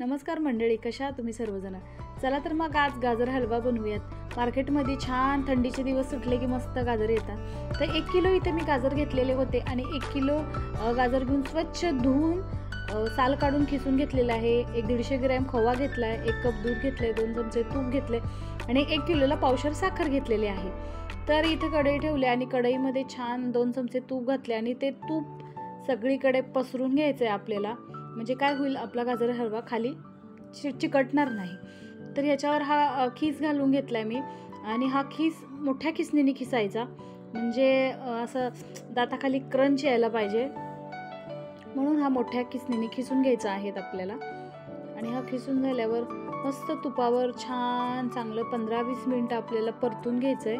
नमस्कार मंडळी, कशा तुम्ही सर्वजण. चला तर मग आज गाजर हलवा बनवूयात. मार्केटमध्ये छान थंडीचे दिवस सुटले की मस्त गाजर येतात. तर 1 किलो इथे मी गाजर घेतलेले होते आणि 1 किलो गाजर घेऊन स्वच्छ धुवून साल काढून खिसून घेतलेलं आहे. 150 ग्रॅम खवा घेतला आहे, 1 कप दूध घेतले, 2 चमचे तूप घेतले आणि 1 किलोला पावशेर साखर घेतलेली आहे. तर इथे कढई ठेवली आणि कढईमध्ये छान 2 चमचे तूप घातले आणि ते तूप सगळीकडे पसरून घ्यायचं आहे आपल्याला. म्हणजे काय होईल, आपला गाजर हलवा खाली चिकटणार नाही. तर ह्याच्यावर हा खीस घालून घेतला आहे मी आणि हा खीस मोठ्या खिसणीने खिसायचा, म्हणजे असं दाताखाली क्रंच यायला पाहिजे, म्हणून हा मोठ्या खिसणीने खिसून घ्यायचा आहे आपल्याला. आणि हा खिसून झाल्यावर मस्त तुपावर छान चांगलं 15-20 मिनिटं आपल्याला परतून घ्यायचं आहे.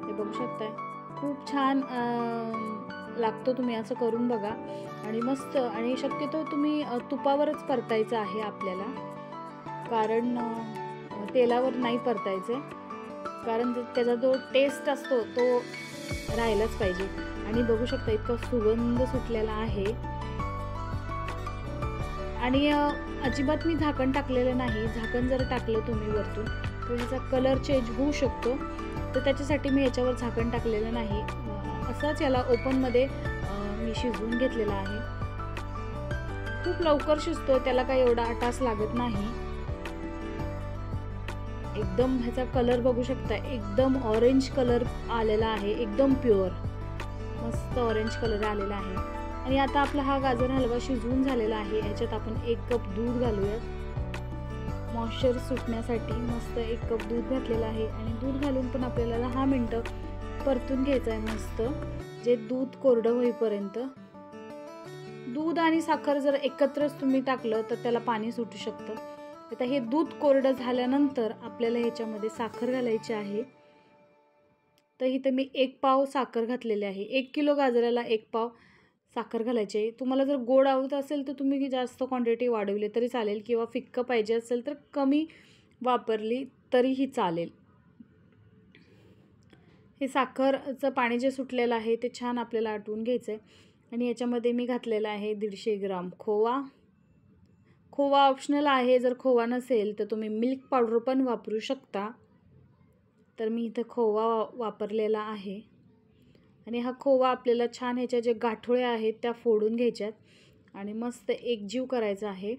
हे बघू शकताय, खूप छान लागतो. तुम्ही असं करून बघा आणि मस्त. आणि शक्यतो तुम्ही तुपावरच परतायचं आहे आपल्याला, कारण तेलावर नाही परतायचं, कारण त्याचा जो टेस्ट असतो तो राहिलाच पाहिजे. आणि बघू शकता इतका सुगंध सुटलेला आहे. आणि अजिबात मी झाकण टाकलेलं नाही. झाकण जर टाकलं तुम्ही वरतून तर ह्याचा कलर चेंज होऊ शकतो, तर त्याच्यासाठी मी याच्यावर झाकण टाकलेलं नाही. असंच याला ओपनमध्ये मी शिजवून घेतलेला आहे. खूप लवकर शिजतो, त्याला काही एवढा आटास लागत नाही. एकदम ह्याचा कलर बघू शकता, एकदम ऑरेंज कलर आलेला आहे, एकदम प्युअर मस्त ऑरेंज कलर आलेला आहे. आणि आता आपला हा गाजर हलवा शिजवून झालेला आहे. ह्याच्यात आपण 1 कप दूध घालूयात मॉइश्चर सुटण्यासाठी. मस्त 1 कप दूध घातलेलं आहे आणि दूध घालून पण आपल्याला 10 मिनटं परतून घ्यायचं आहे मस्त, जे दूध कोरडं होईपर्यंत. दूध आणि साखर जर एकत्रच तुम्ही टाकलं तर त्याला पाणी सुटू शकतं. आता हे दूध कोरडं झाल्यानंतर आपल्याला ह्याच्यामध्ये साखर घालायची आहे. तर इथे मी 1 पाव साखर घातलेली आहे. 1 किलो गाजराला 1 पाव साखर घालायची आहे. तुम्हाला जर गोड आवडत असेल तर तुम्ही जास्त क्वांटिटी वाढवली तरी चालेल, किंवा फिक्कं पाहिजे असेल तर कमी वापरली तरीही चालेल. हे साखरचं पाणी जे सुटलेलं आहे ते छान आपल्याला आटवून घ्यायचं आहे. आणि याच्यामध्ये मी घातलेला आहे 150 ग्राम खोवा. खोवा ऑप्शनल आहे, जर खोवा नसेल तर तुम्ही मिल्क पावडर पण वापरू शकता. तर मी इथं खोवा वापरलेला आहे. आणि हा खोवा आपल्याला छान ह्याच्या जे गाठोळ्या आहेत त्या फोडून घ्यायच्यात आणि मस्त एकजीव करायचा आहे.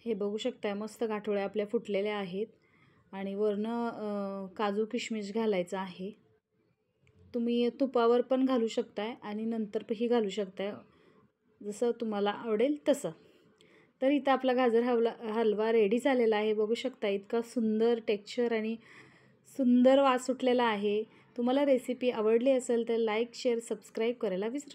हे बघू शकताय, मस्त गाठोळ्या आपल्या फुटलेल्या आहेत. आणि वरनं काजू किशमिश घालायचं आहे. तुम्ही तुपावर पण घालू शकताय आणि नंतरही घालू शकताय, जसं तुम्हाला आवडेल तसं. तर इथं आपला गाजर हलवा रेडी झालेला आहे. बघू शकता, इतका सुंदर टेक्स्चर आणि सुंदर वास सुटलेला आहे. तुम्हाला रेसिपी आवडली असेल तर लाईक, शेअर, सबस्क्राईब करायला विसरू